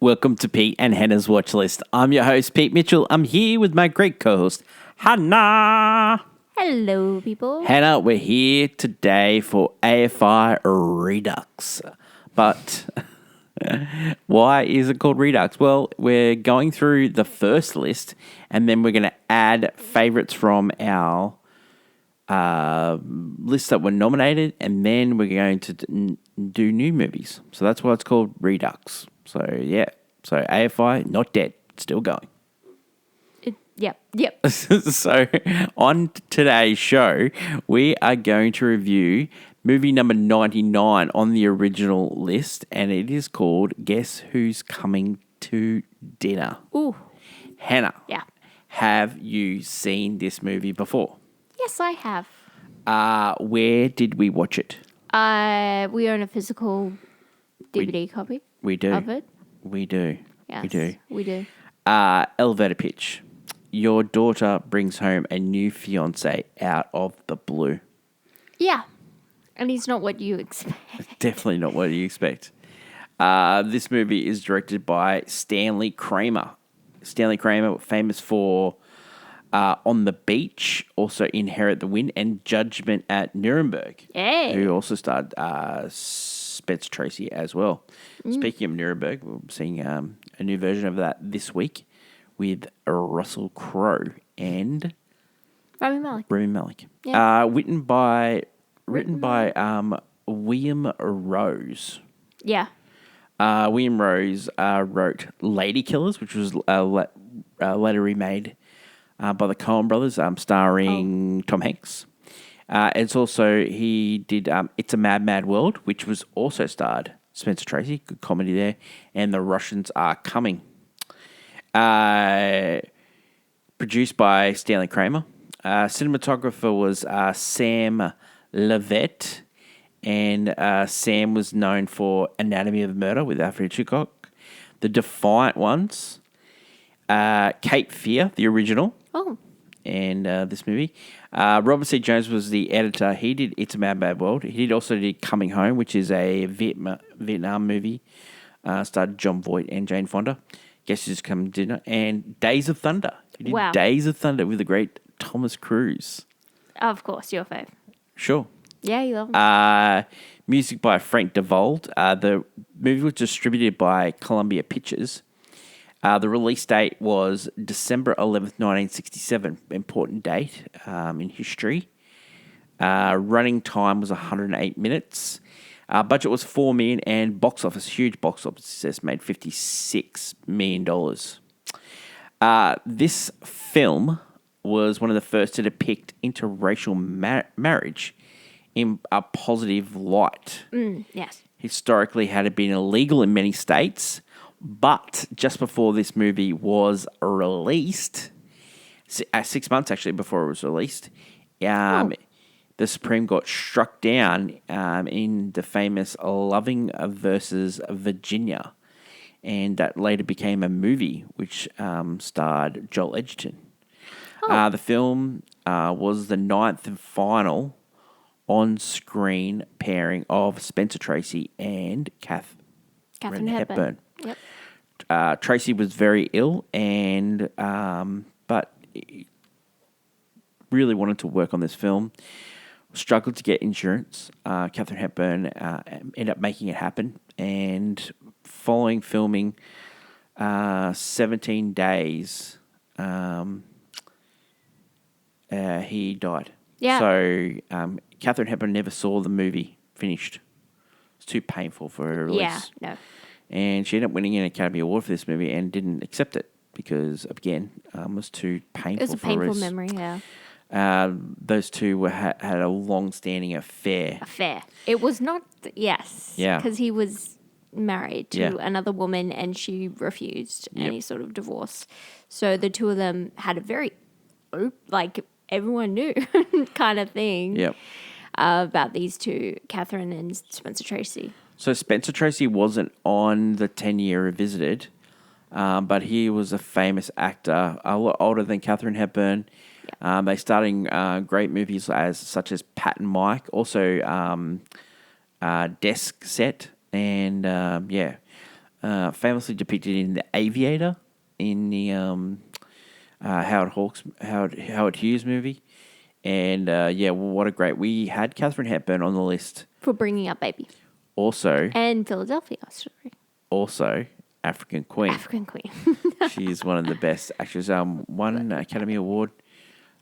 Welcome to Pete and Hannah's Watch List. I'm your host, Pete Mitchell. I'm here with my great co-host, Hannah. Hello, people. Hannah, we're here today for AFI Redux. But why is it called Redux? Well, we're going through the first list, and then we're going to add favourites from our lists that were nominated, and then we're going to do new movies. So that's why it's called Redux. So AFI, not dead, still going. Yep. So on today's show, we are going to review movie number 99 on the original list, and it is called Guess Who's Coming to Dinner. Ooh. Hannah. Yeah. Have you seen this movie before? Yes, I have. Where did we watch it? We own a physical DVD copy. We do. Of it. We do. Yes, We do. We do. Elevator pitch. Your daughter brings home a new fiancé out of the blue. Yeah. And he's not what you expect. Definitely not what you expect. This movie is directed by Stanley Kramer. Stanley Kramer, famous for On the Beach, also Inherit the Wind, and Judgment at Nuremberg. Hey. Who also starred Spencer Tracy as well. Speaking of Nuremberg, we're seeing a new version of that this week with Russell Crowe and Rami Malek. Yeah. Written by William Rose. Yeah. William Rose wrote Lady Killers, which was later remade by the Coen brothers, starring Tom Hanks. It's also, he did It's a Mad, Mad World, which was also starred Spencer Tracy, good comedy there, and The Russians Are Coming. Produced by Stanley Kramer. Cinematographer was Sam Levette, and Sam was known for Anatomy of Murder with Alfred Hitchcock. The Defiant Ones, Cape Fear, the original. Oh. And this movie. Robert C. Jones was the editor. He did It's a Mad, Mad World. He also did Coming Home, which is a Vietnam movie. Starred John Voight and Jane Fonda. Guess Who's Coming to Dinner. And Days of Thunder. He did Wow. Days of Thunder with the great Thomas Cruise. Of course, your fave. Sure. Yeah, you love him. Music by Frank DeVold. The movie was distributed by Columbia Pictures. The release date was December 11th, 1967. Important date in history. Running time was 108 minutes. Budget was $4 million, and huge box office success, made $56 million. This film was one of the first to depict interracial marriage in a positive light. Yes. Historically, had been illegal in many states, but just before this movie was released, 6 months actually before it was released, the Supreme Court struck down in the famous Loving versus Virginia, and that later became a movie which starred Joel Edgerton. The film was the ninth and final on-screen pairing of Spencer Tracy and Katharine Hepburn. Yep. Tracy was very ill, and but really wanted to work on this film. Struggled to get insurance. Katharine Hepburn ended up making it happen, and following filming 17 days, he died. Yeah. So Katharine Hepburn never saw the movie finished. It's too painful for her to release. Yeah, no. And she ended up winning an Academy Award for this movie and didn't accept it because, again, it was too painful It was a for her. painful memory, yeah. Those two had a long-standing affair. It was not, yes. Yeah. Because he was married to Yeah. another woman and she refused Yep. any sort of divorce. So the two of them had a very, everyone knew kind of thing Yep. about these two, Catherine and Spencer Tracy. So Spencer Tracy wasn't on the 10-year Revisited, but he was a famous actor, a lot older than Katharine Hepburn. They starred in great movies such as Pat and Mike, also Desk Set, and famously depicted in The Aviator, in the Howard Hughes movie. And what a great. We had Catherine Hepburn on the list. For Bringing Up Baby. Also, And Philadelphia Story. also African Queen. African Queen. She's one of the best actors. Won Academy Award.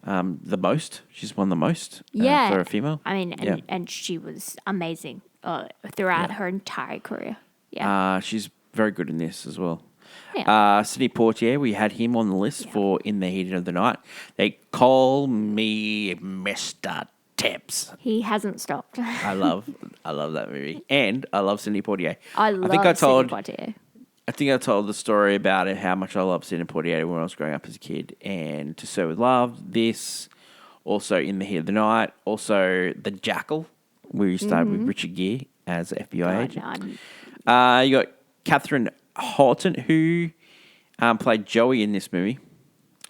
The most. She's won the most. Yeah. For a female. I mean, and she was amazing throughout her entire career. Yeah. She's very good in this as well. Yeah. Sidney Poitier, we had him on the list for In the Heat of the Night. They call me Mr. Tips. He hasn't stopped. I love that movie, and I love Sidney Poitier. I love Sidney Poitier. I think I told the story about it, how much I loved Sidney Poitier when I was growing up as a kid, and To Serve with Love. This, also In the Heat of the Night, also The Jackal, where you started with Richard Gere as FBI agent. No, You got Catherine Horton, who played Joey in this movie.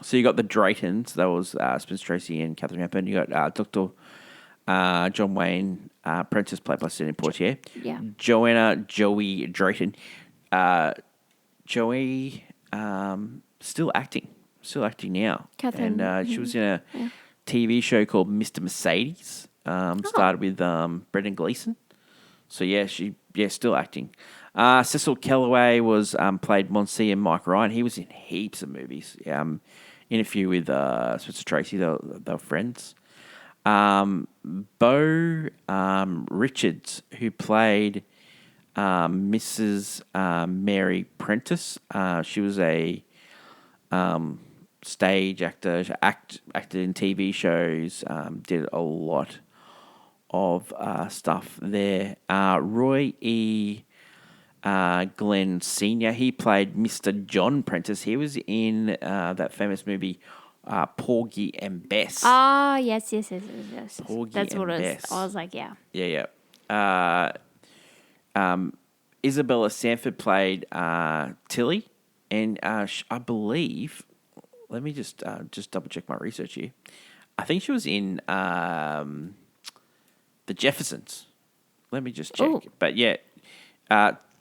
So you got the Draytons, that was Spencer Tracy and Catherine Hepburn. You got Dr. John Wayne Prentice, played by Sidney Poitier. Yeah. Joey Drayton. Joey still acting now. Catherine, And she was in a TV show called Mr. Mercedes. Started with Brendan Gleeson. So still acting. Cecil Kellaway was played Monsieur Mike Ryan. He was in heaps of movies. In a few with Spencer Tracy. They were friends. Bo Richards, who played Mrs. Mary Prentice. She was a stage actor. She acted in TV shows. Did a lot of stuff there. Roy E. Glenn Sr. He played Mr. John Prentice. He was in that famous movie Porgy and Bess. Ah, yes. Porgy That's and what it Bess. was. I was like, yeah. Yeah. Isabella Sanford played Tilly, and I believe. Let me just double check my research here. I think she was in The Jeffersons. Let me just check. Ooh. But yeah,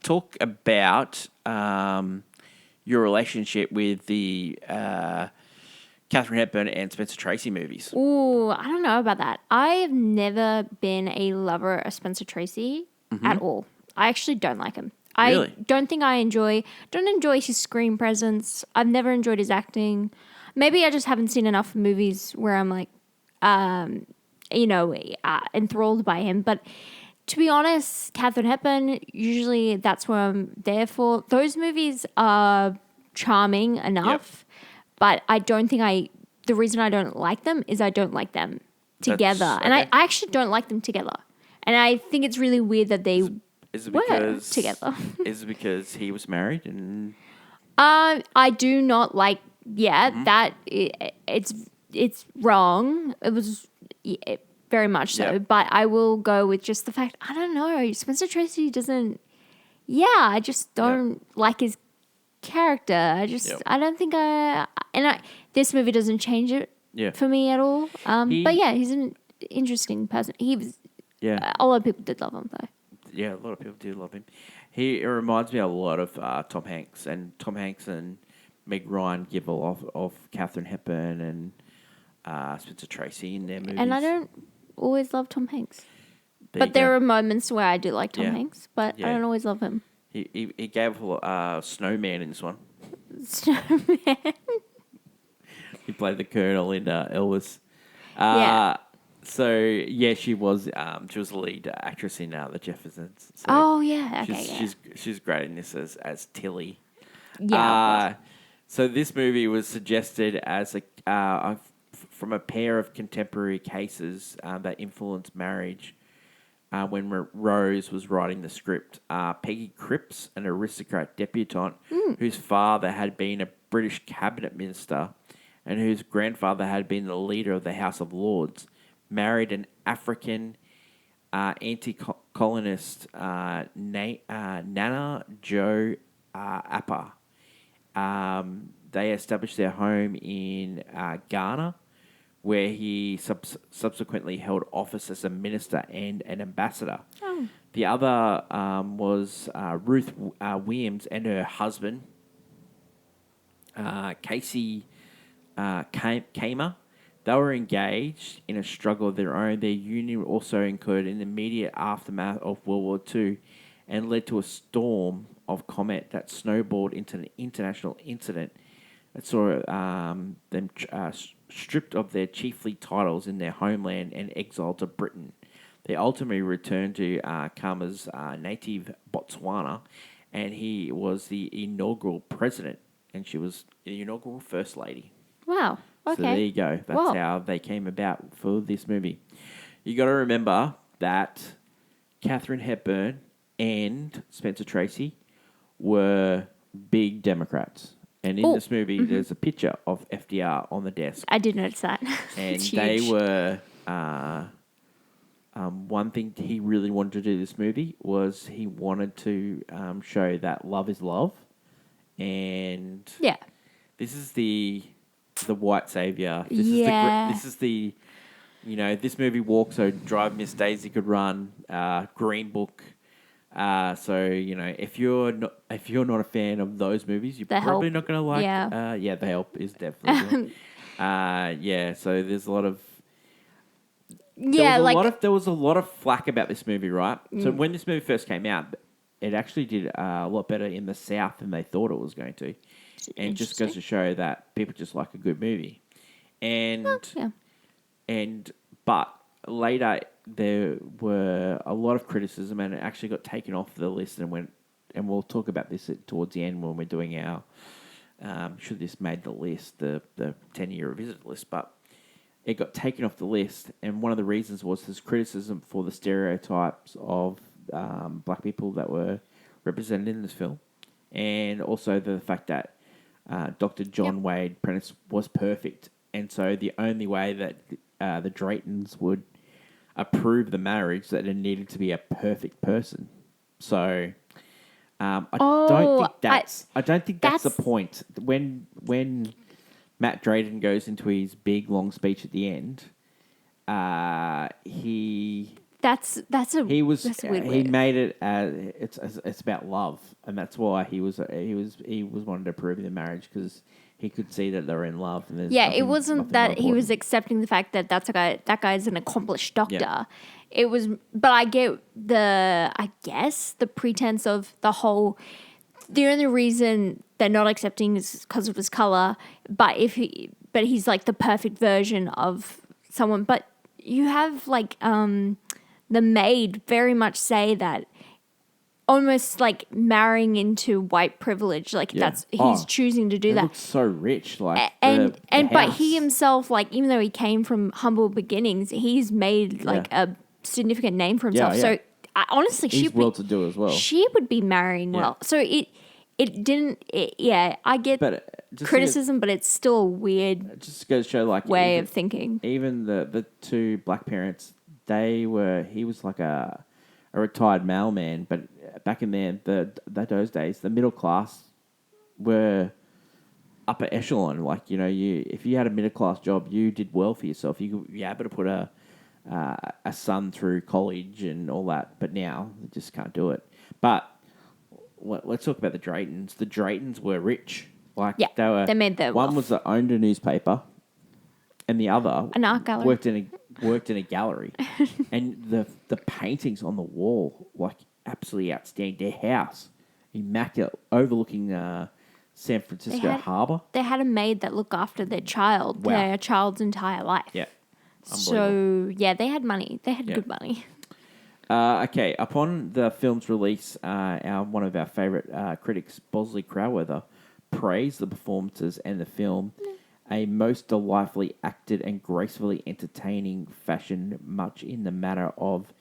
talk about your relationship with the Catherine Hepburn and Spencer Tracy movies. Ooh, I don't know about that. I've never been a lover of Spencer Tracy at all. I actually don't like him. Really? I don't think don't enjoy his screen presence. I've never enjoyed his acting. Maybe I just haven't seen enough movies where I'm like, enthralled by him. But to be honest, Catherine Hepburn, usually that's what I'm there for. Those movies are charming enough, but I don't think the reason I don't like them is I don't like them together. And I actually don't like them together. And I think it's really weird that they were together. Is it because he was married? And I do not like, that it's wrong. It was very much so. Yep. But I will go with just the fact, I don't know, Spencer Tracy doesn't, I just don't like his character. I don't think this movie doesn't change it for me at all. But he's an interesting person. He was, a lot of people did love him though. Yeah, a lot of people do love him. It reminds me a lot of Tom Hanks, and Meg Ryan give a lot of Catherine Hepburn and Spencer Tracy in their movies. And I don't always love Tom Hanks. But there are moments where I do like Tom Hanks, but I don't always love him. He gave Snowman in this one. Snowman. He played the Colonel in Elvis. So she was the lead actress in The Jeffersons. So she's great in this as Tilly. Yeah. So this movie was suggested as from a pair of contemporary cases that influenced marriage. When Rose was writing the script, Peggy Cripps, an aristocrat debutante whose father had been a British cabinet minister and whose grandfather had been the leader of the House of Lords, married an African anti-colonist, Nana Joe Appa. They established their home in Ghana, where he subsequently held office as a minister and an ambassador. Oh. The other was Ruth Williams and her husband, Casey Kamer. They were engaged in a struggle of their own. Their union also occurred in the immediate aftermath of World War II and led to a storm of comment that snowballed into an international incident that saw them stripped of their chiefly titles in their homeland and exiled to Britain. They ultimately returned to Kamer's native Botswana, and he was the inaugural president, and she was the inaugural first lady. Wow. Okay. So there you go. That's Whoa. how they came about for this movie. You got to remember that Katharine Hepburn and Spencer Tracy were big Democrats. And in this movie, there's a picture of FDR on the desk. I did notice that. And It's they huge. were... one thing he really wanted to do this movie was he wanted to show that love is love. And... Yeah. This is the white savior. Yeah. This is the, this movie walked so Drive Miss Daisy could run. Green Book. So if you're not a fan of those movies, you're The probably Help. not going to like. Yeah. The Help is definitely. Good. So there's a lot of. There was a lot of flack about this movie, right? So when this movie first came out, it actually did a lot better in the South than they thought it was going to. And it just goes to show that people just like a good movie. But later there were a lot of criticism and it actually got taken off the list and we'll talk about this towards the end when we're doing our, should this made the list, the 10-year revisit list, but it got taken off the list. And one of the reasons was this criticism for the stereotypes of black people that were represented in this film. And also the fact that Dr. John Wade Prentice was perfect. And so the only way that the Draytons would approve the marriage that it needed to be a perfect person. So I don't think that's the point. When Matt Drayton goes into his big long speech at the end, That's a weird he made it it's about love, and that's why he was wanting to approve the marriage because he could see that they were in love. And it wasn't that he was accepting the fact that that guy's an accomplished doctor. Yeah. It was, but I get I guess the pretense of the whole. The only reason they're not accepting is because of his color, but he's like the perfect version of someone. But you have like the maid very much say that, almost like marrying into white privilege. Like he's choosing to do that. Looks so rich, like but he himself, like even though he came from humble beginnings, he's made like a significant name for himself. Yeah, yeah. So I honestly, he's well to do as well. She would be marrying well. So it didn't. I get criticism, but it's still a weird. It just goes to show like way of thinking. Even the two black parents, he was like a retired mailman, but back in those days, the middle class were upper echelon. Like if you had a middle class job, you did well for yourself. You were able to put a son through college and all that. But now they just can't do it. But let's talk about the Draytons. The Draytons were rich. Like they made their one wealth. was that owned a newspaper, and the other an art gallery worked in a gallery, and the paintings on the wall like absolutely outstanding. Their house, immaculate, overlooking San Francisco Harbor. They had a maid that looked after their child, their child's entire life. Yeah. So they had money. They had good money. Okay, upon the film's release, one of our favourite critics, Bosley Crowther, praised the performances and the film. A most delightfully acted and gracefully entertaining fashion, much in the manner of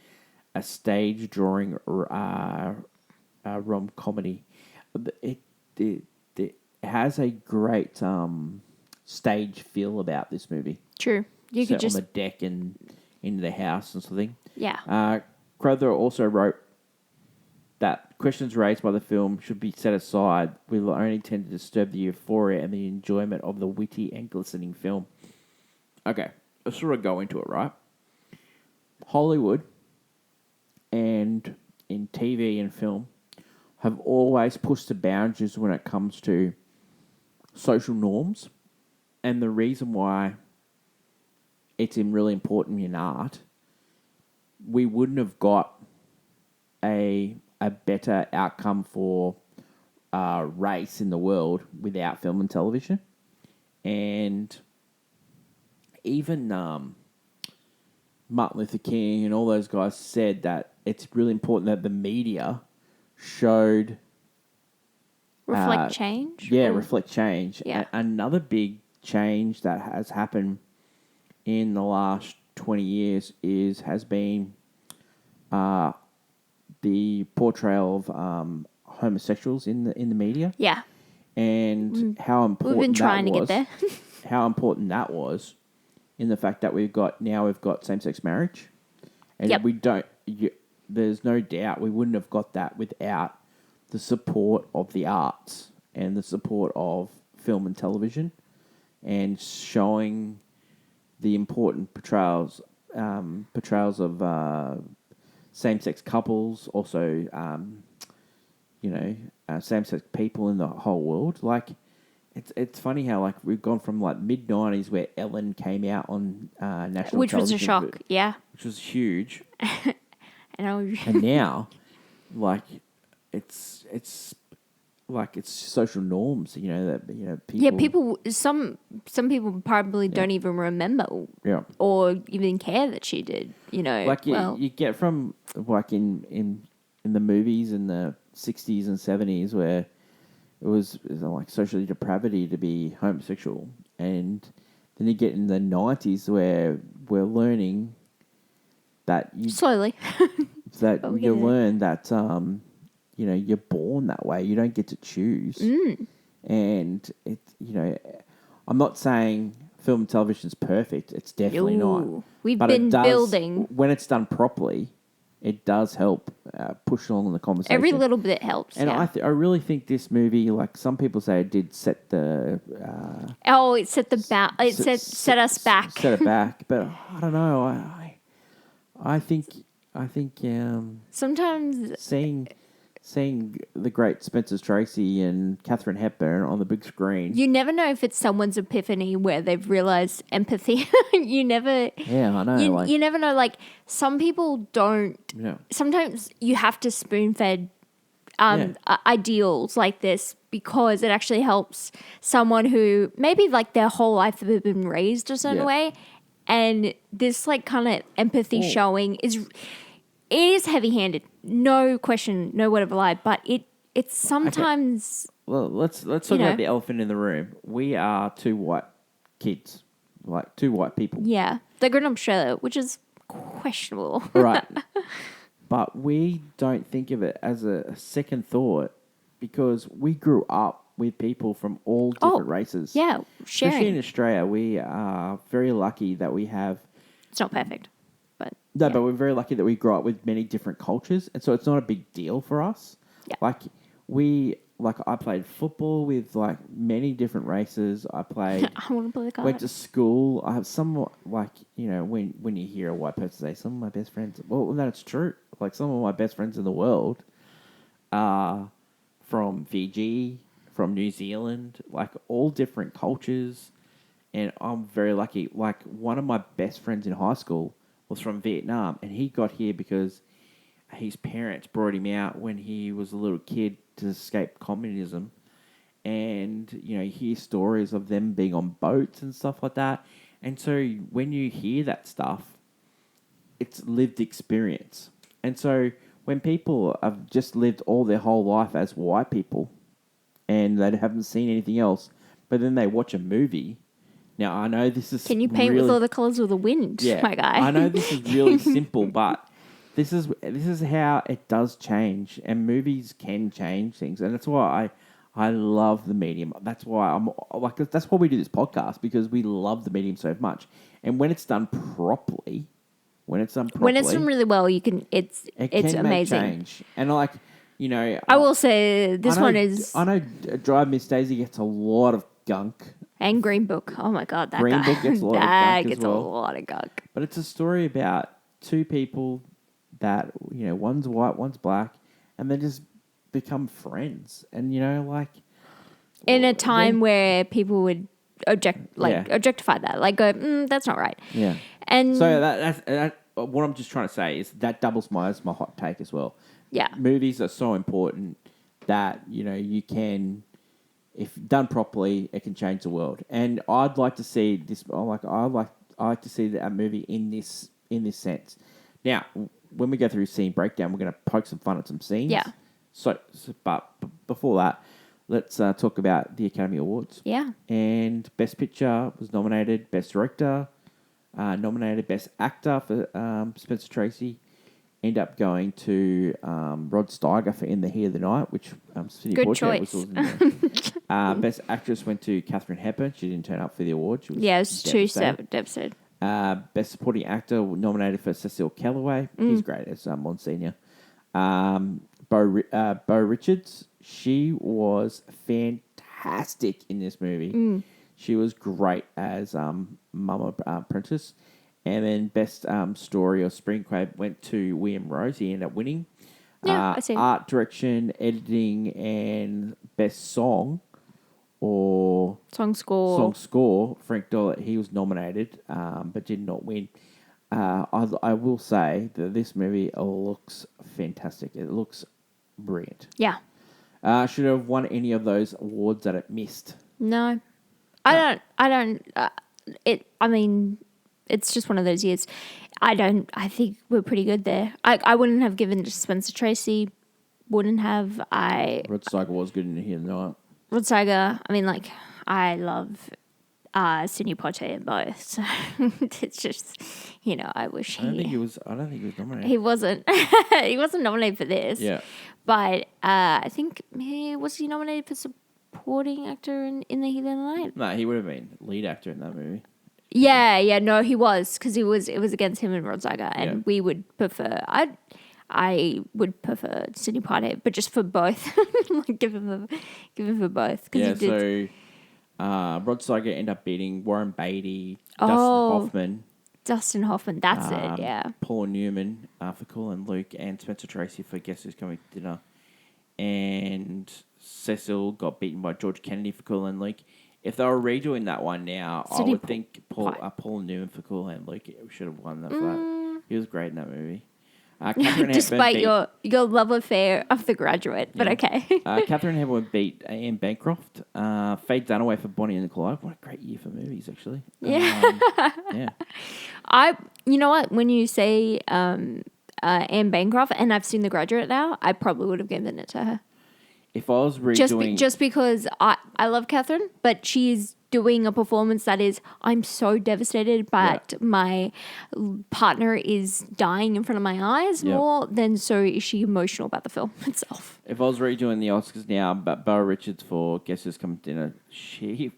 a stage drawing rom comedy. It has a great stage feel about this movie. True, you could just on the deck and into the house and something. Yeah. Crowther also wrote that questions raised by the film should be set aside, will only tend to disturb the euphoria and the enjoyment of the witty and glistening film. Okay, sort of go into it, right? Hollywood and in TV and film have always pushed the boundaries when it comes to social norms. And the reason why it's really important in art, we wouldn't have got a better outcome for race in the world without film and television. And even Martin Luther King and all those guys said that it's really important that the media showed... Reflect change? Yeah, reflect change. Yeah. Another big change that has happened in the last 20 years has been the portrayal of homosexuals in the media. Yeah. And how important We've been trying to get there. how important that was in the fact that we've got same-sex marriage. And Yep. there's no doubt we wouldn't have got that without the support of the arts and the support of film and television and showing the important portrayals of same-sex couples, also, same-sex people in the whole world. Like, it's funny how, like, we've gone from, like, mid-90s where Ellen came out on national Which was a television, shock, yeah. which was huge. And And now, like, it's like it's social norms, people. yeah, some people probably don't even remember or even care that she did, Like you get from like in the movies in the 60s and 70s where it was like socially depravity to be homosexual, and then you get in the 90s where we're learning that slowly. learn that you're born that way. You don't get to choose. And I'm not saying film and television is perfect. It's definitely not. We've been building. When it's done properly, it does help push along in the conversation. Every little bit helps. And yeah. I really think this movie, like some people say, it did set the. It set set us back. Set it back, but I don't know. I think sometimes seeing the great Spencer Tracy and Katharine Hepburn on the big screen. You never know if it's someone's epiphany where they've realized empathy. You never. Yeah, I know. You never know. Like some people don't. Yeah. Sometimes you have to spoon-fed ideals like this because it actually helps someone who maybe like their whole life they've been raised a certain way, and this like kind of empathy showing it is heavy-handed, no question, no word of a lie. But it's sometimes. Okay. Well, let's talk about the elephant in the room. We are two white kids, like two white people. Yeah, they grew up in Australia, which is questionable. Right, but we don't think of it as a second thought because we grew up with people from all different races. Yeah, sharing. Especially in Australia, we are very lucky that we have. It's not perfect. No, but we're very lucky that we grew up with many different cultures, and so it's not a big deal for us. Yeah. I played football with like many different races. I played. I want to play the card. Went to school. I have some when you hear a white person say some of my best friends. Well, that's true. Like some of my best friends in the world are from Fiji, from New Zealand, like all different cultures, and I'm very lucky. Like one of my best friends in high school was from Vietnam, and he got here because his parents brought him out when he was a little kid to escape communism. And, you hear stories of them being on boats and stuff like that. And so when you hear that stuff, it's lived experience. And so when people have just lived all their whole life as white people and they haven't seen anything else, but then they watch a movie. Now, I know this is... Can you paint with all the colours of the wind, my guy? I know this is really simple, but this is how it does change, and movies can change things, and that's why I love the medium. That's why that's why we do this podcast, because we love the medium so much. And when it's done properly, when it's done really well, it's amazing. Make change. And I will say this one is. I know Drive Miss Daisy gets a lot of gunk. And Green Book. Oh my God, that Green guy. Book gets a lot of that gunk as gets well. a lot of gunk. But it's a story about two people that, one's white, one's black, and they just become friends. And, In a time where people would objectify that, like go, that's not right. Yeah. And So that's what I'm just trying to say is that doubles as my hot take as well. yeah, Movies are so important that, you can, if done properly, it can change the world. And I'd like to see this. I like to see that movie in this sense. Now, when we go through scene breakdown, we're going to poke some fun at some scenes. Yeah. But before that, let's talk about the Academy Awards. Yeah. And Best Picture was nominated. Best Director nominated. Best Actor for Spencer Tracy. End up going to Rod Steiger for In the Heat of the Night, which Good choice. Best Actress went to Katharine Hepburn. She didn't turn up for the award. She was Yeah, it was too devastated. Best Supporting Actor nominated for Cecile Kellaway. He's great as Monsignor. Bo Richards. She was fantastic in this movie. She was great as Mama Prentice. And then Best Story or Screenplay went to William Rose. He ended up winning. Yeah, I see. Art Direction, Editing, and Best Song or Song score. Frank Dollett, he was nominated, but did not win. I will say that this movie looks fantastic. It looks brilliant. Yeah. Should it have won any of those awards that it missed? No. I don't. I mean, it's just one of those years. I think we're pretty good there. I wouldn't have given it to Spencer Tracy. Wouldn't have. Rod Steiger was good in here tonight. Rod Steiger, I mean, like, I love Sidney Poitier in both. So it's just, I wish I don't think he was nominated. He wasn't. He wasn't nominated for this. Yeah. But I think was he nominated for supporting actor in The Heat of the Night? No, he would have been lead actor in that movie. Yeah, no, he was because it was against him and Rod Steiger, and we would prefer. I would prefer Sidney Poitier, but just for both, like give him for both. Yeah, so Rod Steiger ended up beating Warren Beatty, Dustin Hoffman, that's it. Yeah, Paul Newman for Cool and Luke, and Spencer Tracy for Guess Who's Coming to Dinner, and Cecil got beaten by George Kennedy for Cool and Luke. If they were redoing that one now, I would think Paul Newman for Cool Hand Luke should have won that for that. He was great in that movie. Despite your love affair of The Graduate, but okay. Katharine Hepburn beat Anne Bancroft. Faye Dunaway for Bonnie and Clyde. What a great year for movies, actually. Yeah. Yeah. You know what? When you say Anne Bancroft, and I've seen The Graduate now, I probably would have given it to her. If I was redoing... Just because I love Catherine, but she's doing a performance that is, I'm so devastated, but my partner is dying in front of my eyes more than so is she emotional about the film itself. If I was redoing the Oscars now, but Bo Richards for Guess Who's Coming to Dinner,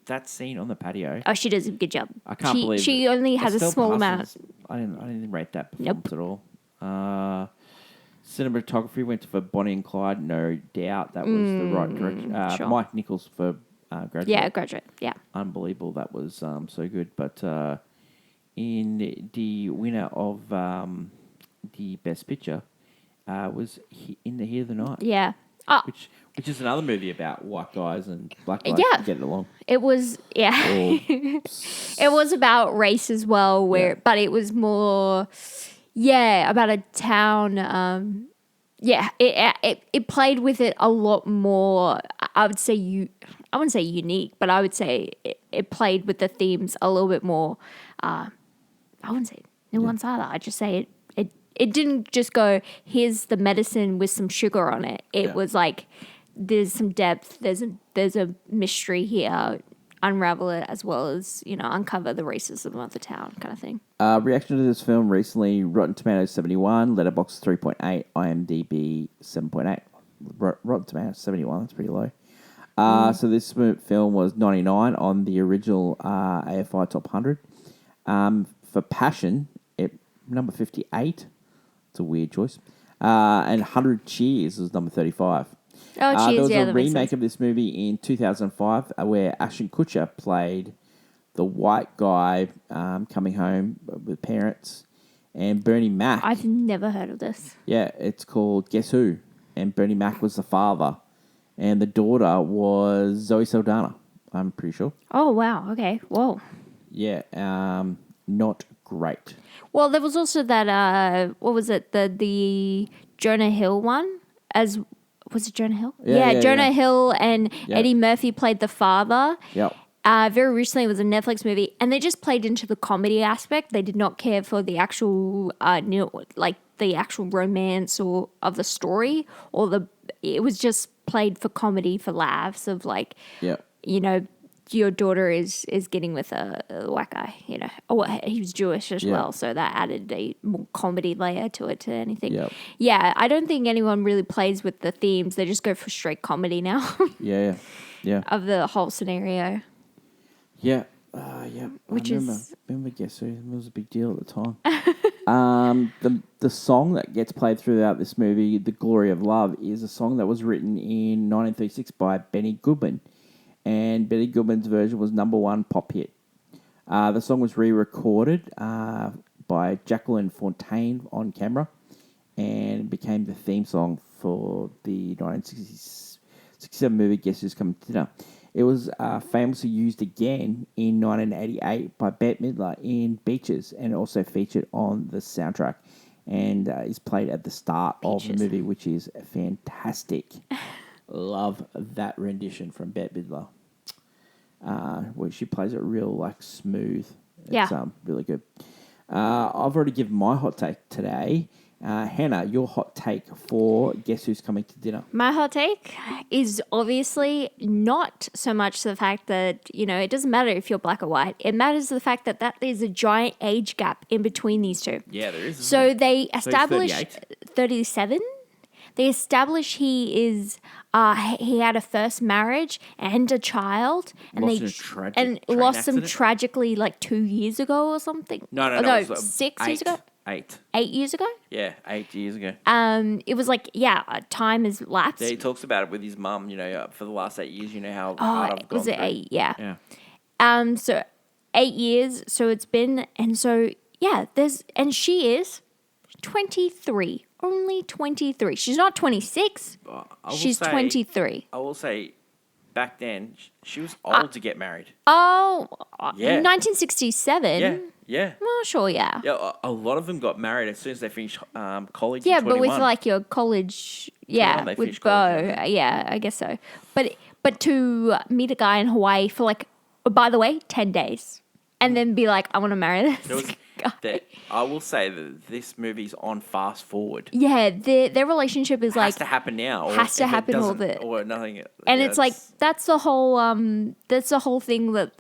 that scene on the patio... Oh, she does a good job. I can't believe... She only has a small amount. I didn't rate that performance at all. Cinematography went for Bonnie and Clyde, no doubt. That was the right direction. Sure. Mike Nichols for Graduate. Yeah, Graduate, yeah. Unbelievable. That was so good. But in the winner of the Best Picture was In the Heat of the Night. Yeah. Which is another movie about white guys and black guys getting along. It was, it was about race as well, but it was more... Yeah, about a town. It played with it a lot more. I would say I wouldn't say unique, but I would say it played with the themes a little bit more. I wouldn't say nuance either. I just say it didn't just go, here's the medicine with some sugar on it. It was like there's some depth. There's a mystery here. Unravel it as well as, uncover the racism of the town kind of thing. Reaction to this film recently, Rotten Tomatoes 71, Letterboxd 3.8, IMDb 7.8. Rotten Tomatoes 71, that's pretty low. So this film was 99 on the original AFI Top 100. For Passion, number 58. It's a weird choice. And 100 Cheers was number 35. Oh, There was yeah, a that makes remake sense. of this movie in 2005 where Ashton Kutcher played the white guy coming home with parents, and Bernie Mac. I've never heard of this. Yeah, it's called Guess Who, and Bernie Mac was the father, and the daughter was Zoe Saldana. I'm pretty sure. Oh, wow. Okay. Whoa. Yeah, not great. Well, there was also that, what was it? The Jonah Hill one? Was it Jonah Hill? Yeah, Jonah yeah. Hill and Yeah. Eddie Murphy played the father. Yep. Very recently, it was a Netflix movie, and they just played into the comedy aspect. They did not care for the actual, the actual romance or of the story, it was just played for comedy, for laughs of like, Yep. your daughter is getting with a white guy, Oh, he was Jewish as Yeah. well, so that added a more comedy layer to it, to anything. Yep. Yeah, I don't think anyone really plays with the themes. They just go for straight comedy now Yeah. of the whole scenario. Yeah. Yeah. Which I remember Guess Who? It was a big deal at the time. The song that gets played throughout this movie, "The Glory of Love," is a song that was written in 1936 by Benny Goodman, and Benny Goodman's version was #1 pop hit. The song was re-recorded by Jacqueline Fontaine on camera, and became the theme song for the 1967 movie Guess Who's Coming to Dinner. It was famously used again in 1988 by Bette Midler in Beaches, and also featured on the soundtrack, and is played at the start of the Beaches. movie, which is fantastic. Love that rendition from Bette Midler, where she plays it real smooth. It's really good. I've already given my hot take today. Hannah, your hot take for Guess Who's Coming to Dinner? My hot take is obviously not so much the fact that, it doesn't matter if you're black or white. It matters the fact that there's a giant age gap in between these two. Yeah, there is. So they he's establish 38? 37. They establish he had a first marriage and a child, and Lost in a tragic train lost him accident? tragically 2 years ago or something. No, Oh, it was, 6 years ago. 8. 8 years ago. Yeah, 8 years ago. It was time has lapsed. Yeah, he talks about it with his mum, for the last 8 years, how hard I've gone was it through. 8? Yeah. Yeah. So 8 years. So it's been, and so yeah, she is 23, only 23. She's not 26. She's 23. I will say, back then, she was old to get married. Oh, Yeah. 1967. Yeah. Well, sure, yeah. Yeah, a lot of them got married as soon as they finished college. Yeah, in but 21. with your college, 21 they with finished Bo, college, yeah, I guess so. But to meet a guy in Hawaii for by the way, 10 days, and then be like, I want to marry this There was guy. I will say that this movie's on fast forward. Yeah, their relationship is Has to happen now. has to if it happen all doesn't- the- or nothing. and yeah, it's that's the whole thing that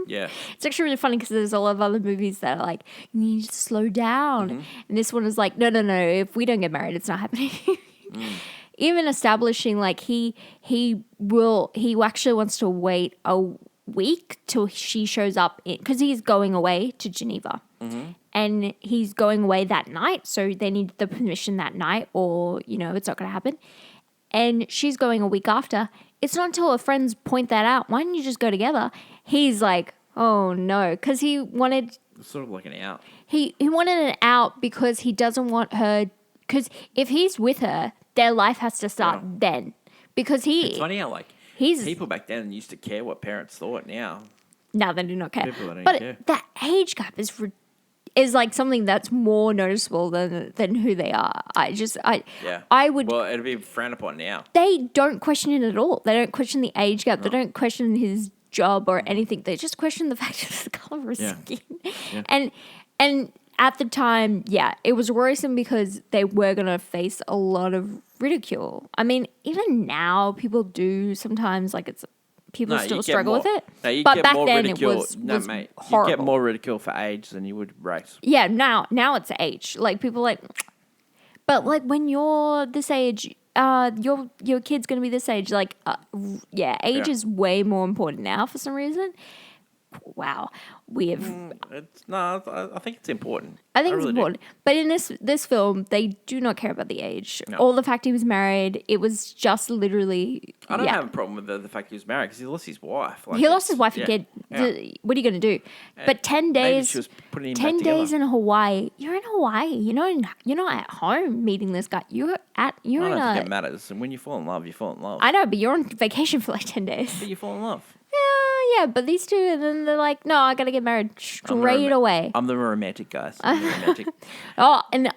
yeah. it's actually really funny because there's a lot of other movies that are you need to slow down, and this one is no, if we don't get married, it's not happening. Even establishing he actually wants to wait a week till she shows up because he's going away to Geneva. And he's going away that night, so they need the permission that night, or it's not going to happen. And she's going a week after. It's not until her friends point that out. Why don't you just go together? He's like, oh no, because he wanted. It's sort of like an out. He wanted an out because he doesn't want her. Because if he's with her, their life has to start then. Because It's funny how he's people back then used to care what parents thought. Now they do not care. People that don't but care. that age gap is something that's more noticeable than who they are. Yeah. I would. Well, it'd be frowned upon now. They don't question it at all. They don't question the age gap. They don't question his job or anything. They just question the fact of the color of his skin. Yeah. And at the time, it was worrisome because they were going to face a lot of ridicule. I mean, even now, people do sometimes, people still struggle with it. No, you but get back more then ridicule. it was Mate, horrible. you get more ridicule for age than you would race. Yeah, now it's age. People but when you're this age, your kid's gonna be this age. Age is way more important now for some reason. wow, we have. I think it's important. I think it's really do. important. But in this film, they do not care about the age. No. Or the fact he was married. It was just literally. I don't have a problem with the fact he was married because he lost his wife. Like, He lost his wife and yeah, kid. yeah. What are you going to do? But 10 Maybe days. she was putting him 10 back days together. in Hawaii. You're in Hawaii. You're not at home meeting this guy. You're I in don't a. think it matters. And when you fall in love, you fall in love. I know, but you're on vacation for like 10 days. But you fall in love. Yeah, but these two, and then they're like, no, I got to get married straight away. I'm the romantic, guys. I'm the romantic. Oh, and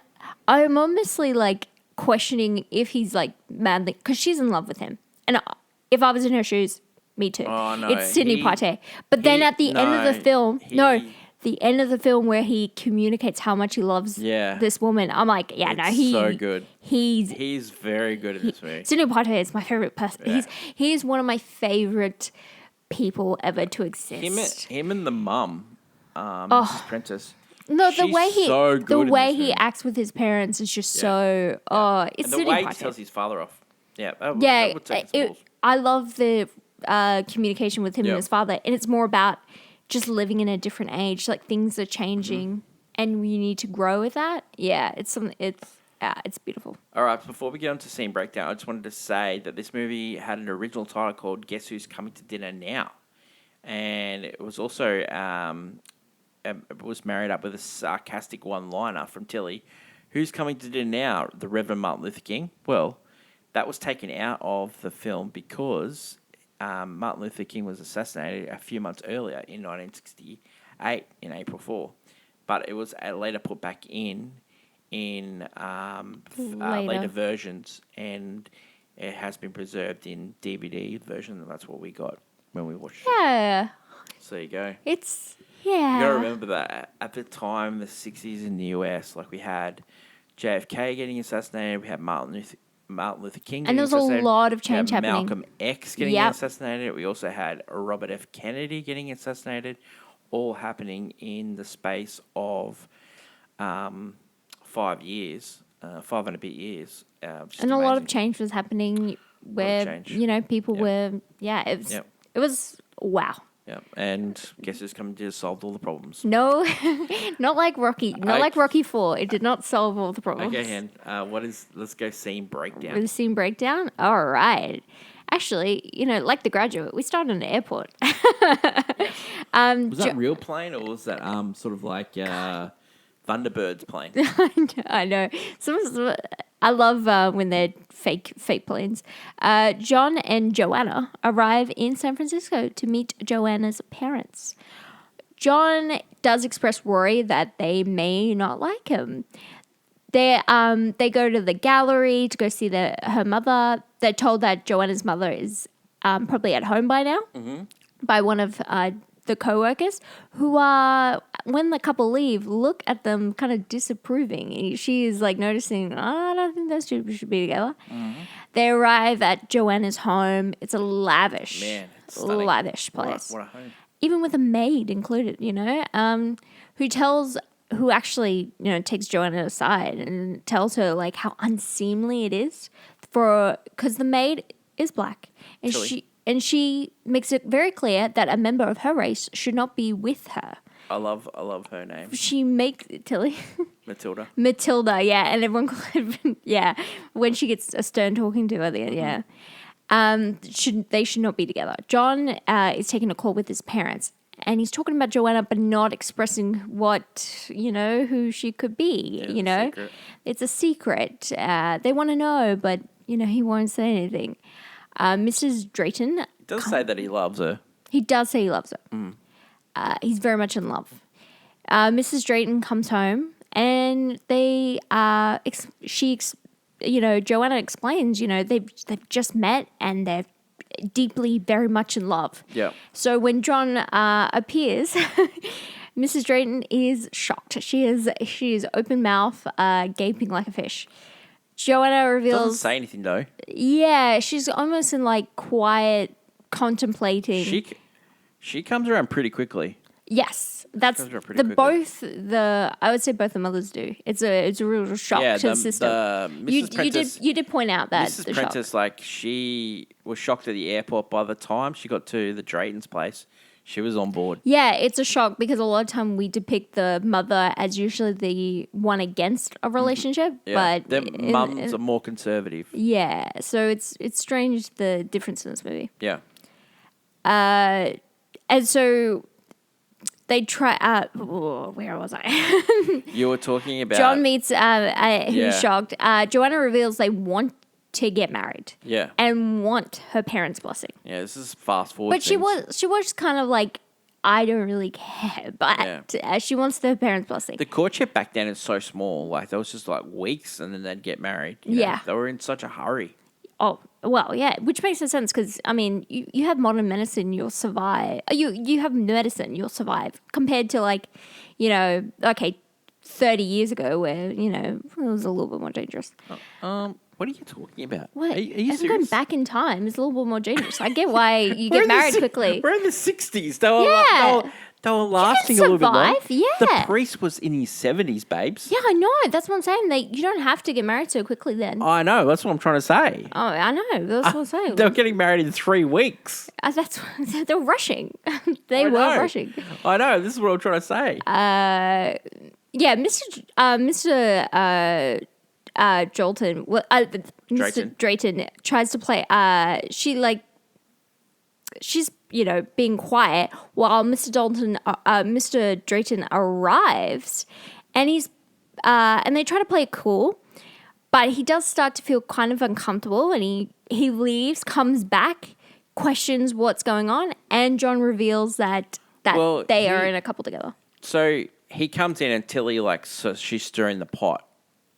I'm honestly like questioning if he's like madly, because she's in love with him. And if I was in her shoes, me too. Oh, no, it's Sidney Poitier. But then at the end of the film, the end of the film where he communicates how much he loves this woman, I'm like, he's so good. He's very good at this movie. Sidney Poitier is my favorite person. Yeah. He's one of my favorite people ever to exist. Him and the mum, Mrs. Prentice. No, She's so good in this he movie. acts with his parents is just it's and the Sidney way he Poitier. tells his father off. Yeah, that would take its balls. I love the communication with him and his father, and it's more about just living in a different age. Like things are changing, and we need to grow with that. Yeah, it's something. It's beautiful. All right, before we get on to scene breakdown, I just wanted to say that this movie had an original title called Guess Who's Coming to Dinner Now? And it was also it was married up with a sarcastic one-liner from Tilly. Who's coming to dinner now? The Reverend Martin Luther King? Well, that was taken out of the film because Martin Luther King was assassinated a few months earlier in 1968 in April 4. But it was later put back in later versions, and it has been preserved in DVD version, and that's what we got when we watched it. Yeah. So there you go. You gotta remember that at the time in the 60s in the US, like we had JFK getting assassinated, we had Martin Luther King getting and there was assassinated. a lot of change we had happening. Malcolm X getting assassinated. We also had Robert F. Kennedy getting assassinated, all happening in the space of 5 years, 5 and a bit years. And a lot of change was happening where, people were, it was wow. Yeah, and guess who's coming to solve all the problems? No, not like Rocky. Not like Rocky 4. It did not solve all the problems. Okay, Hen. Let's go scene breakdown. With the scene breakdown? All right. Actually, like The Graduate, we started in an airport. Was that real plane or was that sort of like Thunderbird's plane? I know. I love when they're fake planes. John and Joanna arrive in San Francisco to meet Joanna's parents. John does express worry that they may not like him. They go to the gallery to go see her mother. They're told that Joanna's mother is probably at home by now by one of the co-workers who are, when the couple leave, look at them kind of disapproving. She is like noticing, I don't think those two should be together. They arrive at Joanna's home. It's a lavish place. What a home. Even with a maid included, who actually, takes Joanna aside and tells her like how unseemly it is because the maid is black and she makes it very clear that a member of her race should not be with her. I love her name. She makes Tilly. Matilda, yeah, and everyone when she gets a stern talking to her there, yeah. They should not be together. John is taking a call with his parents, and he's talking about Joanna, but not expressing who she could be. It's a secret. They want to know, but he won't say anything. Mrs. Drayton does say that he loves her. He does say he loves her. He's very much in love. Mrs. Drayton comes home, and Joanna explains, they've just met and they're deeply, very much in love. Yeah. So when John appears, Mrs. Drayton is shocked. She is open mouth, gaping like a fish. Joanna reveals. Doesn't say anything though. Yeah, she's almost in like quiet, contemplating. She comes around pretty quickly. Yes, that's I would say both the mothers do. It's a real shock to the system. You did point out that Mrs. Prentice, like she was shocked at the airport by the time she got to the Drayton's place. She was on board. Yeah, it's a shock because a lot of time we depict the mother as usually the one against a relationship, Yeah. but Their mums are more conservative. yeah, so it's strange the difference in this movie. Yeah. And so they try. Where was I? You were talking about... John meets. He's Yeah. shocked. Joanna reveals they want to get married. Yeah. And want her parents' blessing. Yeah, this is fast forward. But she was kind of like, I don't really care, but she wants her parents' blessing. The courtship back then is so small. Like, that was just like weeks and then they'd get married. you know? Yeah. They were in such a hurry. Oh, well, yeah, which makes no sense because, I mean, you have modern medicine, you'll survive. You have medicine, you'll survive. Compared to, like, 30 years ago where, it was a little bit more dangerous. What are you talking about? What? Are you As I'm going serious? back in time, it's a little bit more dangerous. I get why you get married quickly. We're in the 60s. They were, Yeah. they were lasting a little bit long. survive, yeah. The priest was in his 70s, babes. Yeah, I know. That's what I'm saying. You don't have to get married so quickly then. I know. That's what I'm trying to say. Oh, I know. That's what I'm saying. They were getting married in 3 weeks. They were rushing. They I were know. rushing. I know. This is what I'm trying to say. Yeah, Mr. Jolton, Mr. Drayton tries to play. She's being quiet while Mr. Drayton arrives, and and they try to play it cool, but he does start to feel kind of uncomfortable, and he leaves, comes back, questions what's going on, and John reveals that they are in a couple together. So he comes in and Tilly, so she's stirring the pot.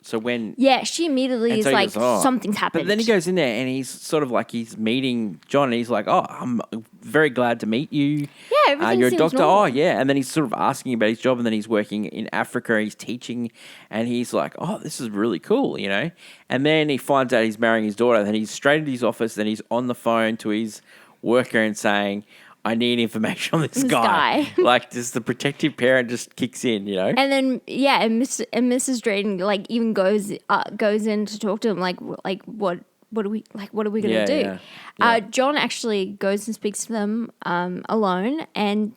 So when... Yeah, she immediately is so he like, goes, "Oh." something's happened. But then he goes in there and he's sort of like he's meeting John and he's like, "Oh, I'm very glad to meet you. Yeah, everything you're a seems doctor." normal. Oh, yeah. And then he's sort of asking about his job and then he's working in Africa. He's teaching and he's like, "Oh, this is really cool," And then he finds out he's marrying his daughter. Then he's straight at his office. Then he's on the phone to his worker and saying, "I need information on this guy." Like, just the protective parent just kicks in, And then and Mrs. Drayton even goes in to talk to him like what are we gonna do? Yeah. John actually goes and speaks to them alone and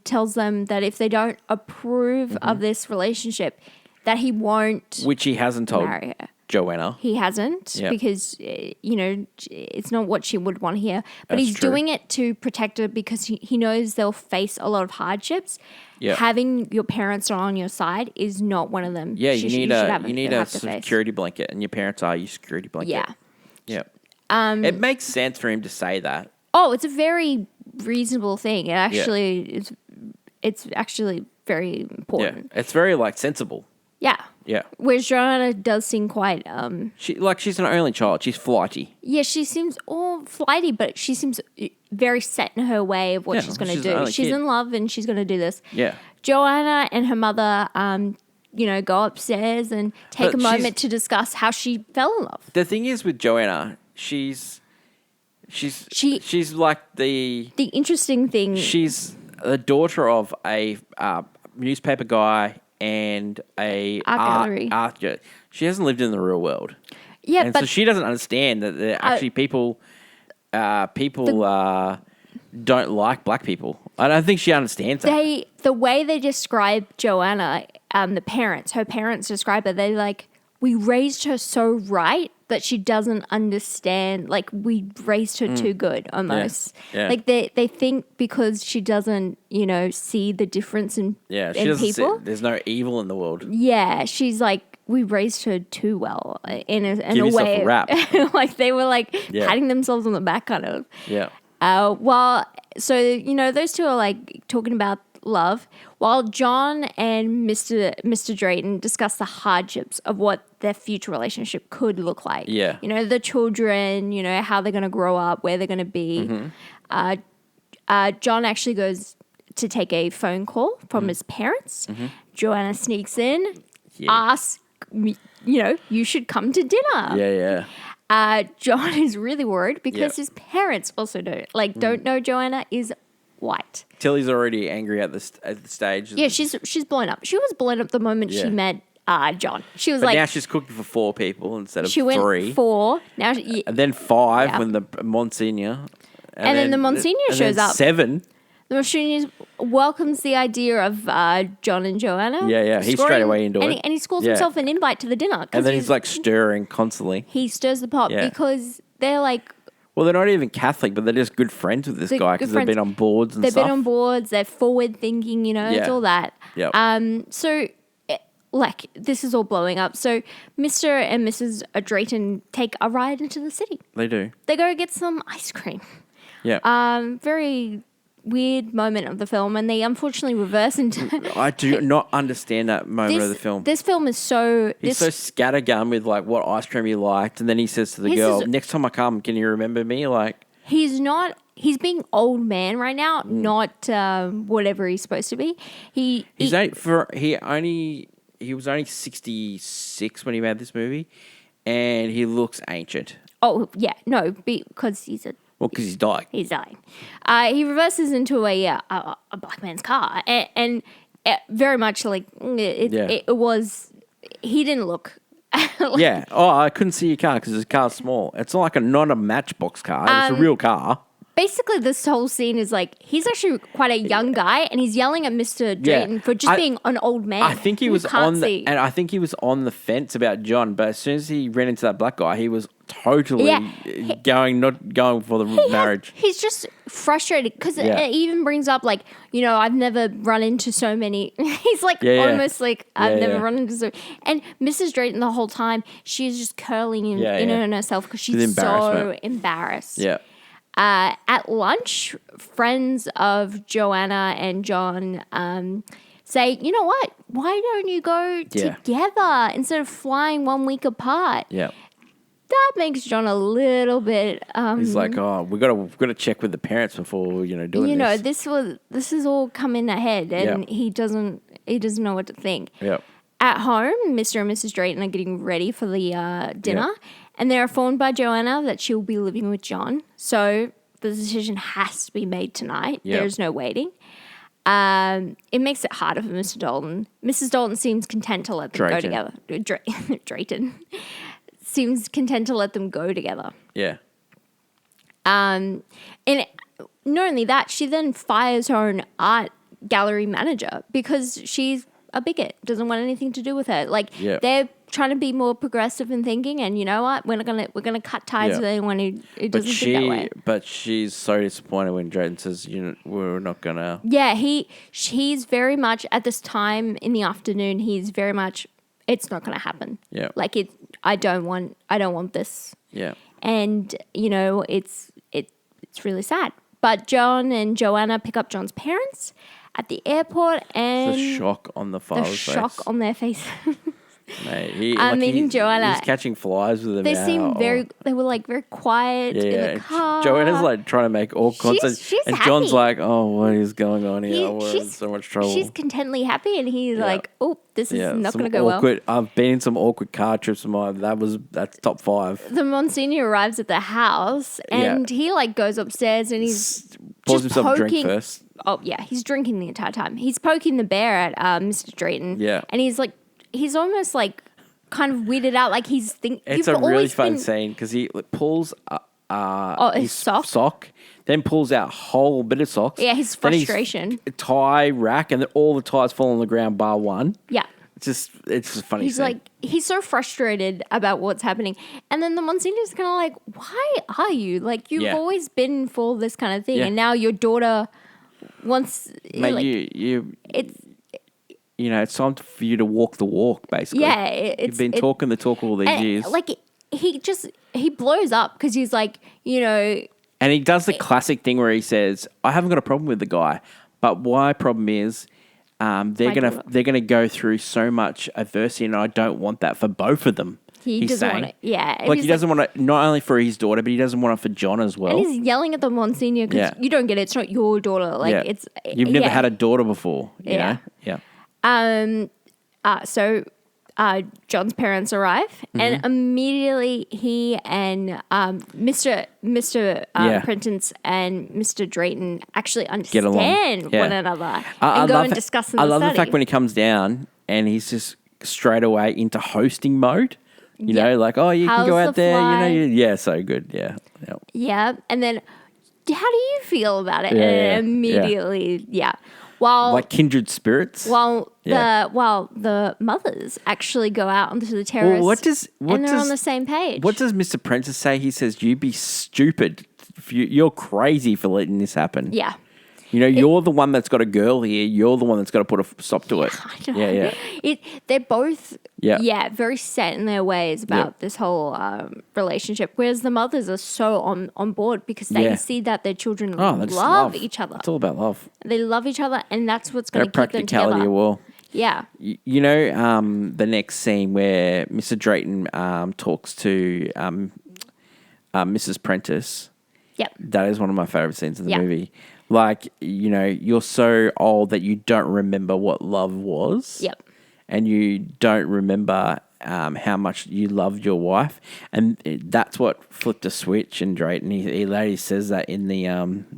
tells them that if they don't approve of this relationship, that he won't Which he hasn't told marry her. Joanna. He hasn't Yeah. because, it's not what she would want to hear. But That's he's true. doing it to protect her because he knows they'll face a lot of hardships. Yeah. Having your parents on your side is not one of them. Yeah, you need a have to face. security blanket, and your parents are your security blanket. Yeah. Yeah. It makes sense for him to say that. Oh, it's a very reasonable thing. It actually it's actually very Yeah, important. it's very sensible. Yeah. Yeah, Whereas Joanna does seem quite she's an only child. She's flighty. yeah, she seems all flighty, but she seems very set in her way of what Yeah, she's going to she's an do. only She's kid. in love and she's going to do this. Yeah, Joanna and her mother, go upstairs and take But a moment to discuss how she fell in love. the thing is with Joanna, she's like The interesting thing, she's the daughter of a newspaper guy and a Art gallery. She hasn't lived in the real world. yeah, And but so she doesn't understand that there are actually people don't like black people. I don't think she understands that. the way they describe Joanna, her parents describe her. They're like, we raised her so right that she doesn't understand. Like, we raised her too good, almost. Yeah. Like they think because she doesn't, see the difference in Yeah, she in doesn't people. there's no evil in the world. Yeah, she's like, we raised her too well in a Give yourself way. a rap. Like they were Yeah. patting themselves on the back, kind of. Yeah. Those two are talking about love, while John and Mr. Drayton discuss the hardships of what their future relationship could look like. Yeah. The children, how they're going to grow up, where they're going to be. Mm-hmm. John actually goes to take a phone call from his parents. Mm-hmm. Joanna sneaks in, Yeah. asks, you should come to dinner. Yeah. John is really worried because his parents also don't know Joanna is white. Tilly's already angry at the stage. Yeah, she's blown up. She was blown up the moment she met John. She was But like, now she's cooking for 4 people instead of she 3. went 4. Now, And then 5 Yeah. when the Monsignor. And then the Monsignor and shows then up. 7. The machinist welcomes the idea of John and Joanna. Yeah. He's straight away into it. And he scores himself an invite to the dinner. And then he's like stirring constantly. He stirs the pot because they're like... Well, they're not even Catholic, but they're just good friends with this guy because they've been on boards and stuff. They've been on boards. They're forward thinking, it's all that. Yeah. So, this is all blowing up. So, Mr. and Mrs. Drayton take a ride into the city. They do. They go get some ice cream. Yeah. Very weird moment of the film, and they unfortunately reverse into... I do not understand that moment of the film. This film is so... He's so scattergun with like what ice cream he liked, and then he says to the girl, "Next time I come, can you remember me?" Like he's being old man right now, not whatever he's supposed to be. He was only 66 when he made this movie, and he looks ancient. Oh yeah, no, because he's a... Well, because he's dying. He's dying. He reverses into a black man's car, and very much like it was. He didn't look. Yeah. Oh, I couldn't see your car because his car's small. It's not a Matchbox car. It's a real car. Basically, this whole scene is like he's actually quite a young guy, and he's yelling at Mr. Drayton for just being an old man. I think he was on the fence about John, but as soon as he ran into that black guy, he was totally not going for the marriage. He's just frustrated because it even brings up like, I've never run into so many. He's like almost like I've never run into so. And Mrs. Drayton the whole time she's just curling in on herself because she's so embarrassed. Yeah. At lunch, friends of Joanna and John say, "You know what? Why don't you go together instead of flying 1 week apart?" Yeah. That makes John a little bit. He's like, "Oh, we got to check with the parents before doing this." This is all coming ahead, and he doesn't know what to think. Yeah. At home, Mr. and Mrs. Drayton are getting ready for the dinner, and they're informed by Joanna that she'll be living with John. So the decision has to be made tonight. Yep. There's no waiting. It makes it harder for Mr. Dalton. Mrs. Dalton seems content to let them go together. Drayton seems content to let them go together. Yeah. And not only that, she then fires her own art gallery manager because she's a bigot, doesn't want anything to do with her. Like they're trying to be more progressive in thinking, and you know what? We're gonna cut ties with anyone who doesn't think that way. But she's so disappointed when Drayton says, we're not gonna. Yeah, he's very much at this time in the afternoon. He's very much. It's not gonna happen. Yeah, like it. I don't want this. Yeah, and it's really sad. But John and Joanna pick up John's parents at the airport, and the shock on the father's face. The shock on their face. Mate, meeting Joanna. He's catching flies with them. They seem they were like very quiet in the car. Joanna's like trying to make all content. She's and happy. John's like, "Oh, what is going on here? We're in so much trouble." She's contently happy, and he's like, "Oh, this is not going to go well." I've been in some awkward car trips of mine. That's top 5. The Monsignor arrives at the house, and he like goes upstairs, and he's pours just himself a drink first. Oh yeah, he's drinking the entire time. He's poking the bear at Mr. Drayton. Yeah, and he's almost like kind of weirded out, like he's thinking. It's a really fun scene because he pulls his sock, then pulls out a whole bit of socks. Yeah, his frustration. Tie rack, and then all the ties fall on the ground bar one. Yeah. It's just a funny He's scene. like, he's so frustrated about what's happening. And then the Monsignor's kind of like, why are you? Like, you've always been for this kind of thing. And now your daughter wants... Mate, like, it's time for you to walk the walk, basically. Yeah. You've been talking the talk all these years. Like, he blows up because he's like, And he does the classic thing where he says, I haven't got a problem with the guy, but my problem is... they're gonna go through so much adversity, and I don't want that for both of them. He doesn't want it. Yeah, like he doesn't want it not only for his daughter, but he doesn't want it for John as well. And he's yelling at the Monsignor because you don't get it. It's not your daughter. Like you've never had a daughter before. You know? Yeah. So John's parents arrive, and immediately he and Mr. Prentice and Mr. Drayton actually understand one another and go and discuss in the study. I love the fact when he comes down and he's just straight away into hosting mode. You know, like, oh, you can go out there. Fly? So good. Yeah. Yeah, and then how do you feel about it? Yeah, And yeah, immediately, yeah. While Like kindred spirits. while Yeah. the mothers actually go out onto the terrace, What and they're does on the same page. What does Mr. Prentice say? He says, "You be stupid. You're crazy for letting this happen." Yeah. You know, you're the one that's got a girl here. You're the one that's got to put a stop to it. I know. Yeah. They're both, Yeah. very set in their ways about this whole relationship. Whereas the mothers are so on board because they Yeah. see that their children Oh, that's love each other. It's all about love. They love each other, and that's what's No going to keep them practicality together. well. Yeah. You know, the next scene where Mr. Drayton talks to Mrs. Prentice. Yep. That is one of my favorite scenes in the Yeah. movie. Like, you know, you're so old that you don't remember what love was. Yep. And you don't remember how much you loved your wife. And that's what flipped a switch in Drayton. He later says that in the...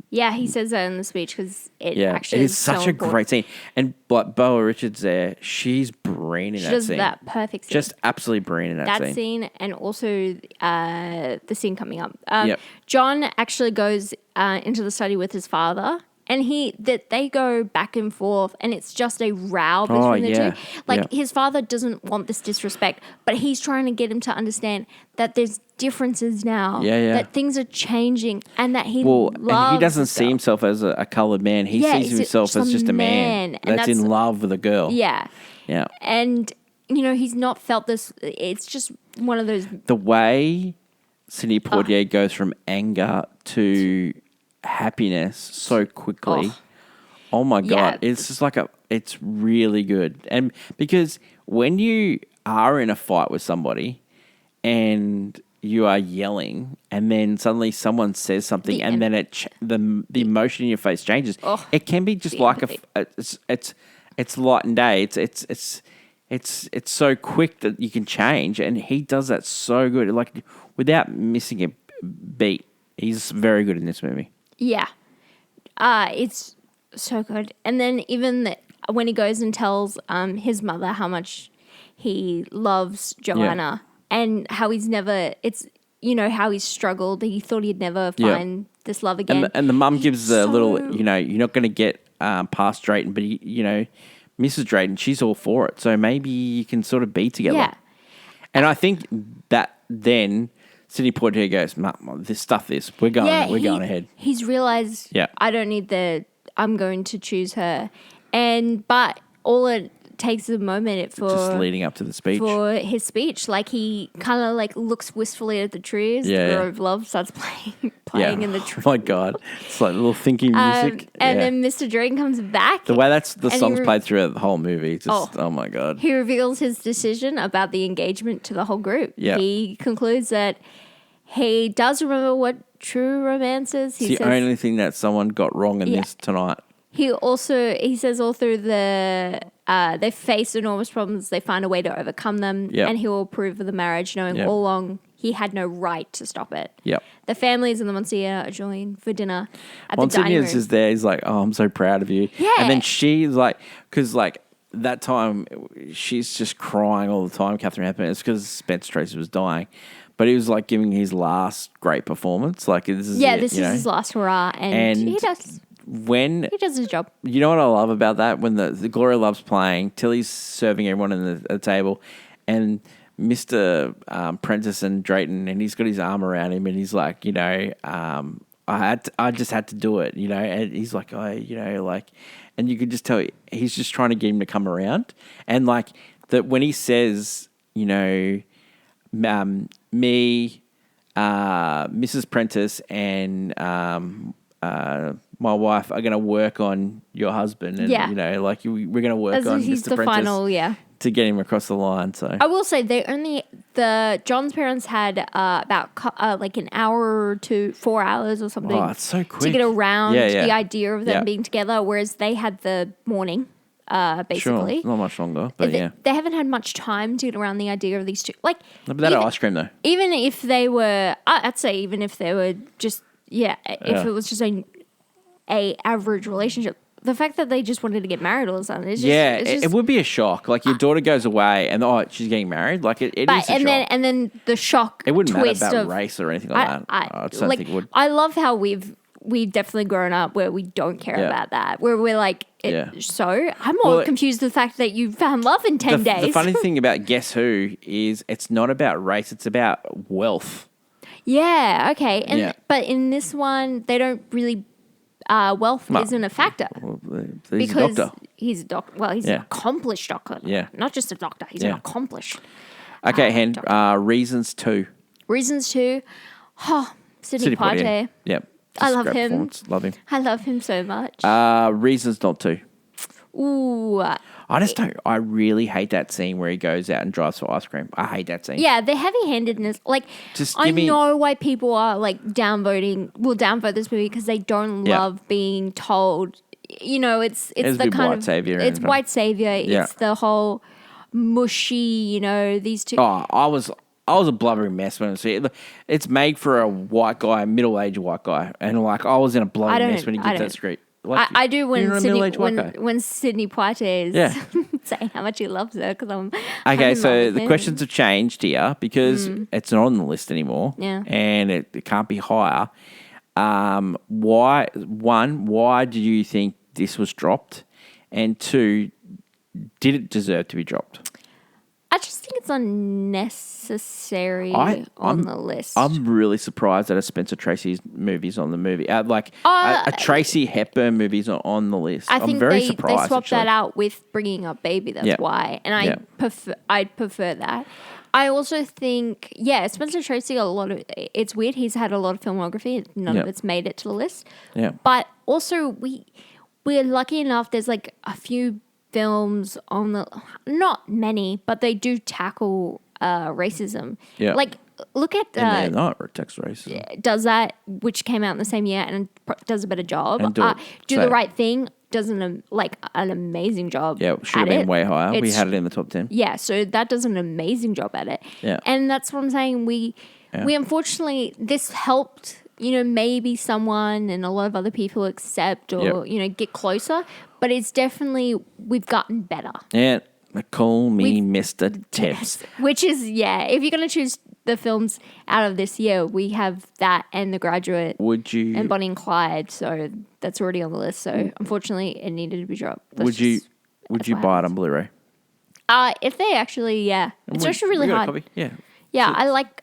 Yeah, he says that in the speech because it yeah, actually it is is such so a important. great scene. And like Boa Richards there, she's brilliant in She that does scene. that perfect scene. Just absolutely brilliant in that That scene. scene and also the scene coming up. Yep. John actually goes into the study with his father, and they go back and forth, and it's just a row between the yeah. two. Like Yeah. his father doesn't want this disrespect, but he's trying to get him to understand that there's differences now. Yeah, yeah. That things are changing, and that he Well, loves and he doesn't this see girl. himself as a coloured man. He Yeah, sees he's himself as just a man and that's in that's- love with a girl. Yeah, Yeah. and he's not felt this. It's just one of those. The way Sidney Poitier goes from anger to happiness so quickly. Oh my God. Yeah. It's just like it's really good. And because when you are in a fight with somebody and you are yelling and then suddenly someone says something The and then the emotion in your face changes, it can be just the like empathy. it's light and day. It's so quick that you can change, and he does that so good, like without missing a beat. He's very good in this movie. Yeah. It's so good. And then even when he goes and tells his mother how much he loves Joanna and how he's never, how he's struggled. He thought he'd never find this love again. And the mum gives a little, so- you're not going to get past Drayton, but Mrs. Drayton, she's all for it. So maybe you can sort of be together. Yeah. And I think that then Sidney Poitier goes, we're going ahead. He's realized, Yeah. I don't need I'm going to choose her. But all it takes a moment Just leading up to the speech. for his speech. Like he kind of like looks wistfully at the trees. Yeah, The yeah. Grove of Love starts playing in the trees. Oh my God. It's like little thinking music. And Yeah. then Mr. Drayton comes back. The way the and song's he played throughout the whole movie, it's just, oh my God. He reveals his decision about the engagement to the whole group. Yeah. He concludes that he does remember what true romance is. It's the only thing that someone got wrong in this tonight. He says all through they face enormous problems, they find a way to overcome them, Yep. and he will approve of the marriage, knowing Yep. all along he had no right to stop it. Yep. The families and the Monsignor are joined for dinner at the dining Monsignor's room. is there. He's like, oh, I'm so proud of you. Yeah. And then she's like, because like that time she's just crying all the time, Catherine Hepburn. It's because Spencer Tracy was dying. But he was like giving his last great performance. Like this is it, this is his last hurrah, and he does his job. You know what I love about that? When the Gloria Love's playing, Tilly's serving everyone at the table, and Mr. Prentice and Drayton, and he's got his arm around him, and he's like, I just had to do it, and he's like, and you could just tell he's just trying to get him to come around, and like that when he says, me, Mrs. Prentice, and my wife are going to work on your husband, and we're going to work on He's Mr. the Prentice final, to get him across the line. So I will say John's parents had about like an hour to 4 hours or something. Oh, it's so quick to get around Yeah. the idea of them Yeah. being together, whereas they had the morning. Basically, Sure, not much longer, but they haven't had much time to get around the idea of these two. Like, but that ice cream though. even if they were, I'd say, even if they were just, if it was just a average relationship, the fact that they just wanted to get married all of a sudden, it's just, it would be a shock. Like your daughter goes away and she's getting married. Like it is a shock. Then the shock. It wouldn't matter twist about of, race or anything like that. I just don't think it would. I love how we've we've definitely grown up where we don't care Yeah. about that. Where we're like, Yeah. so I'm more Well, confused with the fact that you found love in 10 days. The funny thing about Guess Who is it's not about race, it's about wealth. Yeah, okay. And Yeah. but in this one, they don't really wealth No. isn't a factor. Well, he's Because a doctor. he's a doctor. Well, he's Yeah. an accomplished doctor. Yeah. Not just a doctor, he's an Yeah. accomplished. Okay, Hen, doctor. Reasons 2. Reasons to Sidney Poitier. Yep. I Just love great him. performance. Love him. I love him so much. Reasons not to. Ooh. I just don't. I really hate that scene where he goes out and drives for ice cream. I hate that scene. Yeah, the heavy-handedness. Like, Just I give me- know why people are like downvote this movie because they don't Yeah. love being told. You know, it's It's the the kind white of savior It's and- white savior. Yeah. It's the whole mushy. You know, these two. Oh, I was a blubbering mess when I see it. It's made for a white guy, middle-aged white guy, and like I was in a I bloody don't- mess when he I did don't. that script. Like, I do you're when a Sidney middle-aged white guy. when Sidney Poitier is Yeah. saying how much he loves her because I'm Okay, in so love with the him. questions have changed here because it's not on the list anymore. Yeah. And it can't be higher. Why do you think this was dropped? And 2, did it deserve to be dropped? I just think it's unnecessary I'm- on the list. I'm really surprised that a Spencer Tracy's movie's on the movie. A Tracy Hepburn movie's on the list. I I'm think very they surprised. swapped actually. that out with Bringing Up Baby. That's Yeah. why, and Yeah. I'd prefer that. I also think, Spencer Tracy. It's weird. He's had a lot of filmography. None Yeah. of it's made it to the list. Yeah. But also we're lucky enough. There's like a few films on not many, but they do tackle racism. Yeah. Like look at And they're not text racism. Does that, which came out in the same year and does a better job. And Do It. Do So- the Right Thing does an amazing job. Yeah, should have at been it. way higher. We It's- had it in the top 10. Yeah, so that does an amazing job at it. Yeah. And that's what I'm saying. We unfortunately, this helped, maybe someone and a lot of other people accept or, Yep. get closer. But it's definitely, we've gotten better. Yeah. Call me We've- Mr. Tips. Which is, if you're going to choose the films out of this year, we have that and The Graduate Would you and Bonnie and Clyde. So that's already on the list. So unfortunately, it needed to be dropped. That's would you just- would that's you what buy it happens. on Blu-ray? If they actually, it's We- actually really we got a hard. copy? Yeah. Yeah, I like.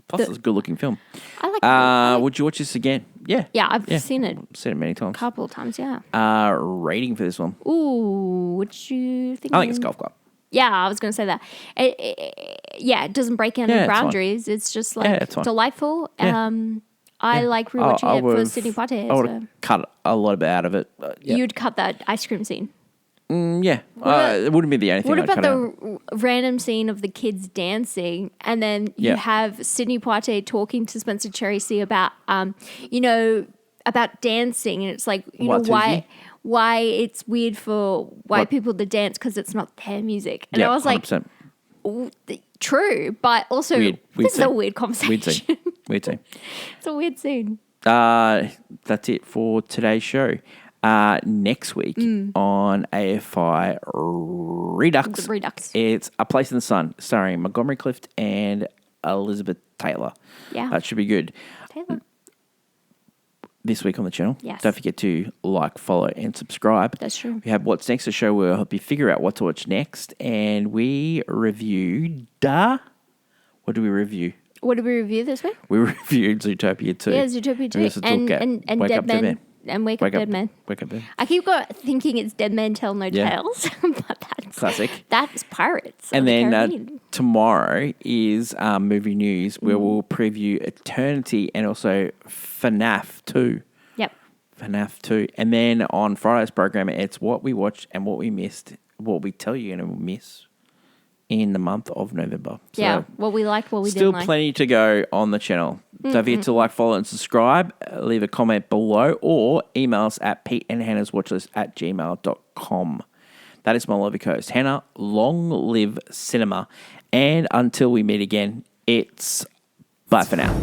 Plus, it's a good-looking film. I like. Would you watch this again? Yeah. Yeah, I've seen it Seen it many times. a couple of times. Yeah. Rating for this one. Ooh, what you think? I think it's Golf Club. Yeah, I was going to say that. It doesn't break any Yeah, it's fine. boundaries. It's just like it's fine. delightful. Yeah. I like rewatching it for would've- Sidney Poitier. I would So. have cut a lot of it out of it. Yeah. You'd cut that ice cream scene. Yeah. about- It wouldn't be the only thing What I'd about cut out. the random scene of the kids dancing, and then you Yeah. have Sidney Poitier talking to Spencer Tracy about, about dancing, and it's like, What, why it's weird for white What? people to dance because it's not their music, and Yeah, I was like, 100%. true, but also Weird this is a scene. weird conversation. Weird scene. Weird scene. It's a weird scene. That's it for today's show. Next week on AFI Redux, The Redux. it's A Place in the Sun, starring Montgomery Clift and Elizabeth Taylor. Yeah. That should be good. Taylor. This week on the channel. Yes. Don't forget to like, follow, and subscribe. That's true. We have What's Next, a show where we'll help you figure out what to watch next. And we reviewed... What do we review? What did we review this week? We reviewed Zootopia 2. Yeah, Zootopia 2. also And, took and, Wake Dead Up, Dead Men. Man. And Wake Up Dead Men. Wake Up Dead. I keep thinking it's Dead Men Tell No Yeah. Tales, but that's Classic. That's Pirates. And of the then Caribbean. tomorrow is movie news where we'll preview Eternity and also FNAF 2. Yep. FNAF 2. And then on Friday's program, it's what we watched and what we missed, what we tell you and we'll miss in the month of November. So Yeah. What we liked, what we still didn't like. plenty to go on the channel. Don't forget to like, follow, and subscribe. Leave a comment below or email us at peteandhannahswatchlist@gmail.com. That is my lovely co-host, Hannah. Long live cinema. And until we meet again, it's bye for now.